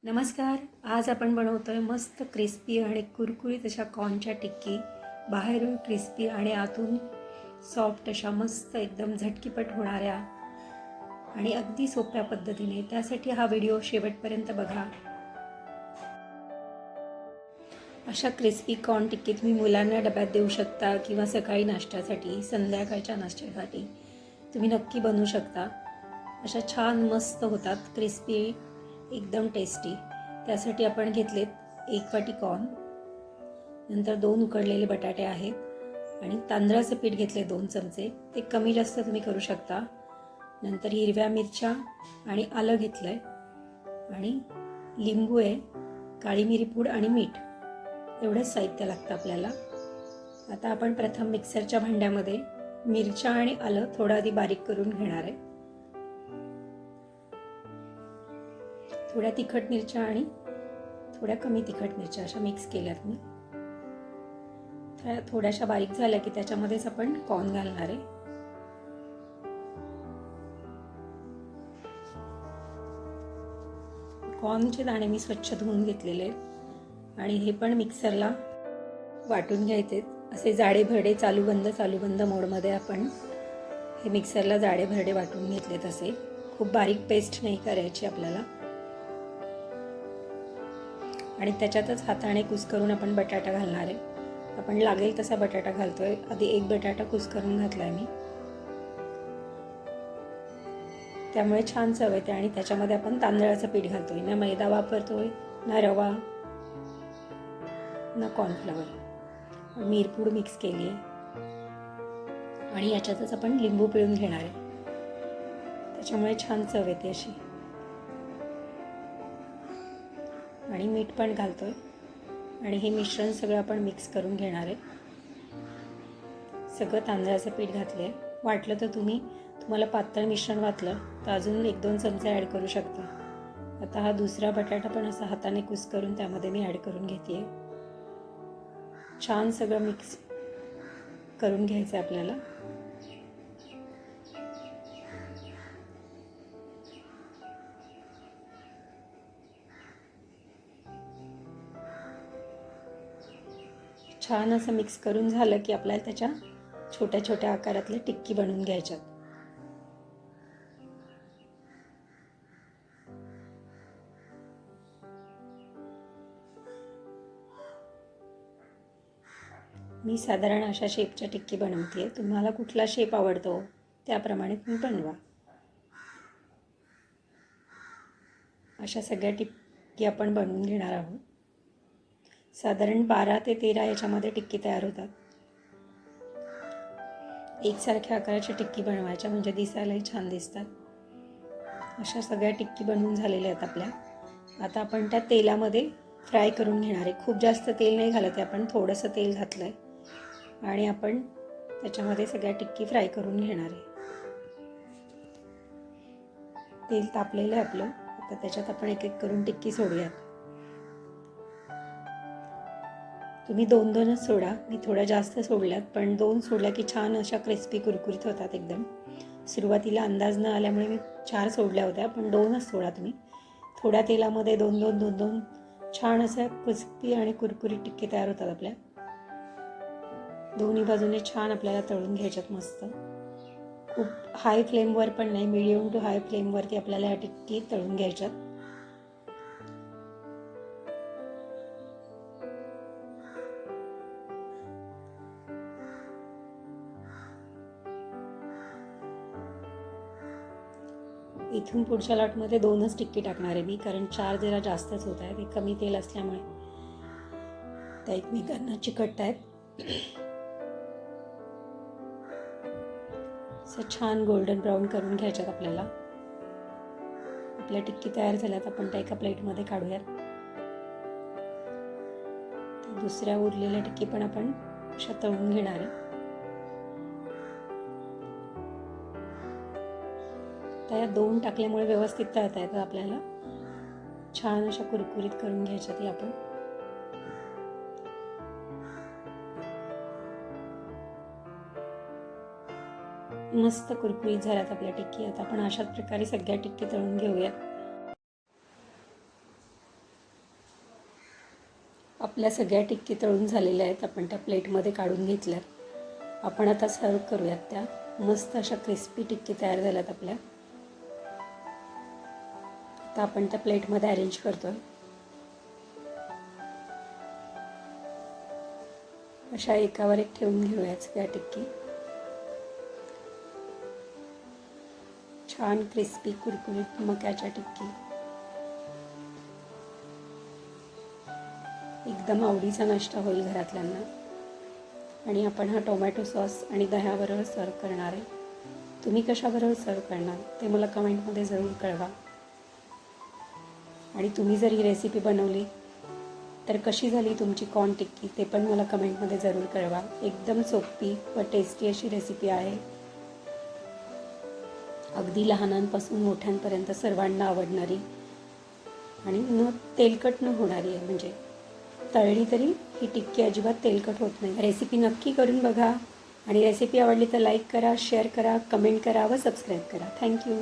नमस्कार. आज आपण बनवतोय मस्त क्रिस्पी आणि कुरकुरीत अशा कॉर्नच्या टिक्की. बाहेरून क्रिस्पी आणि आतून सॉफ्ट अशा मस्त एकदम झटकीपट होणाऱ्या आणि अगदी सोप्या पद्धतीने. त्यासाठी हा व्हिडिओ शेवटपर्यंत बघा. अशा क्रिस्पी कॉर्न टिक्की तुम्ही मुलांना डब्यात देऊ शकता किंवा सकाळी नाश्त्यासाठी, संध्याकाळच्या नाश्त्यासाठी तुम्ही नक्की बनवू शकता. अशा छान मस्त होतात, क्रिस्पी, एकदम टेस्टी. त्यासाठी आपण घेतलेत 1 वाटी कॉर्न, नंतर 2 उकडलेले बटाटे आहेत आणि तांदळाचं पीठ घेतले 2 चमचे. ते कमी जास्त तुम्ही करू शकता. नंतर हिरव्या मिरच्या आणि आलं घेतलं आहे आणि लिंबू आहे, काळी मिरी पूड आणि मीठ. एवढंच साहित्य लागतं आपल्याला. आता आपण प्रथम मिक्सरच्या भांड्यामध्ये मिरच्या आणि आलं थोडं आधी बारीक करून घेणार आहे. थोड्या तिखट मिरच्या आणि थोड्या कमी तिखट मिरच्या अशा मिक्स केल्यात मी. थोड्याशा बारीक झाल्या की त्याच्यामध्येच आपण कॉर्न घालणार आहे. कॉर्नचे दाणे मी स्वच्छ धुवून घेतलेले आहेत आणि हे पण मिक्सरला वाटून घ्यायचे. असे जाडे भरडे चालू बंद मोडमध्ये आपण हे मिक्सरला जाडे भरडे वाटून घेतले. तसे खूप बारीक पेस्ट नाही करायची आपल्याला. आणि त्याच्यातच हाताने कुस्करून आपण बटाटा घालणार आहे. आपण लागेल तसा बटाटा घालतोय. आधी 1 बटाटा कुस्करून घातलाय मी, त्यामुळे छान चव येते. आणि त्याच्यामध्ये आपण तांदळाचं पीठ घालतोय, ना मैदा वापरतोय, ना रवा, ना कॉर्नफ्लॉवर. मिरपूड मिक्स केली आहे आणि याच्यातच आपण लिंबू पिळून घेणार आहे. त्याच्यामुळे छान चव येते अशी. आणि मीठ पण घालतोय आणि हे मिश्रण सगळं आपण मिक्स करून घेणार आहे. सगळं तांदळाचं पीठ घातले. वाटलं तर तुम्हाला पातळ मिश्रण वाटलं तर अजून 1-2 चमचे ॲड करू शकता. आता हा दुसरा बटाटा पण असा हाताने कुस्करून त्यामध्ये मी ॲड करून घेते. छान सगळं मिक्स करून घ्यायचं आपल्याला. छान असं मिक्स करून झालं की आपल्याला त्याच्या छोट्या छोट्या आकारातल्या टिक्की बनवून घ्यायच्यात. मी साधारण अशा शेपच्या टिक्की बनवते. तुम्हाला कुठला शेप आवडतो त्याप्रमाणे तुम्ही बनवा. अशा सगळ्या टिक्की आपण बनवून घेणार आहोत. साधारण 12 ते 13 याच्यामध्ये टिक्की तयार होतात. एकसारख्या आकाराच्या टिक्की बनवायच्या म्हणजे दिसायलाही छान दिसतात. अशा सगळ्या टिक्की बनवून झालेल्या आहेत आपल्या. आता आपण त्या तेलामध्ये फ्राय करून घेणार आहे. खूप जास्त तेल नाही घालत आहे आपण, थोडंसं तेल घातलं आहे आणि आपण त्याच्यामध्ये सगळ्या टिक्की फ्राय करून घेणार आहे. तेल तापलेलं आहे आपलं. आता त्याच्यात आपण एक एक करून टिक्की सोडूयात. तुम्ही 2-2च सोडा. मी थोड्या जास्त सोडल्यात, पण 2 सोडल्या की छान अशा क्रिस्पी कुरकुरीत होतात एकदम. सुरुवातीला अंदाज न आल्यामुळे मी 4 सोडल्या होत्या, पण 2च सोडा तुम्ही. थोड्या तेलामध्ये 2-2 छान अशा क्रिस्पी आणि कुरकुरीत टिक्की तयार होतात आपल्या. दोन्ही बाजूने छान आपल्याला तळून घ्यायच्यात मस्त. खूप हाय फ्लेमवर पण नाही, मीडियम टू हाय फ्लेमवरती आपल्याला या टिक्की तळून घ्यायच्यात. इथून पुढच्या लॉटमध्ये 2च टिक्की टाकणार आहे मी, कारण 4 जरा जास्तच होत आहेत. ते कमी तेल असल्यामुळे त्या एकमेकांना चिकटत आहेत. असं छान गोल्डन ब्राऊन करून घ्यायच्यात आपल्याला. आपल्या टिक्की तयार झाल्यात. आपण त्या एका प्लेटमध्ये काढूयात. दुसऱ्या उरलेल्या टिक्की पण आपण अशा तळून घेणार आहे. त्या 2 टाकल्यामुळे व्यवस्थित तळता येतात आपल्याला. छान अशा कुरकुरीत करून घ्यायच्यात ती आपण. मस्त कुरकुरीत झाल्यात आपल्या टिक्की. आता आपण अशाच प्रकारे सगळ्या टिक्की तळून घेऊया. आपल्या सगळ्या टिक्की तळून झालेल्या आहेत. आपण त्या प्लेटमध्ये काढून घेतल्यात. आपण आता सर्व करूयात त्या. मस्त अशा क्रिस्पी टिक्की तयार झाल्यात आपल्या. आता आपण त्या प्लेटमध्ये अरेंज करतोय. अशा एकावर एक ठेवून घेऊयात सगळ्या टिक्की. छान क्रिस्पी कुरकुरीत मक्याच्या टिक्की. एकदम आवडीचा नाश्ता होईल घरातल्यांना. आणि आपण हा टोमॅटो सॉस आणि दह्याबरोबर सर्व करणार आहे. तुम्ही कशाबरोबर सर्व करणार ते मला कमेंटमध्ये जरूर कळवा. आणि तुम्ही जर ही रेसिपी बनवली तर कशी झाली तुमची कॉर्न टिक्की ते पण मला कमेंटमध्ये जरूर कळवा. एकदम सोपी व टेस्टी अशी रेसिपी आहे. अगदी लहानांपासून मोठ्यांपर्यंत सर्वांना आवडणारी आणि तेलकट न होणारी आहे. म्हणजे तळली तरी ही टिक्की अजिबात तेलकट होत नाही. रेसिपी नक्की करून बघा. आणि रेसिपी आवडली तर लाईक करा, शेअर करा, कमेंट करा व सबस्क्राईब करा. थँक्यू.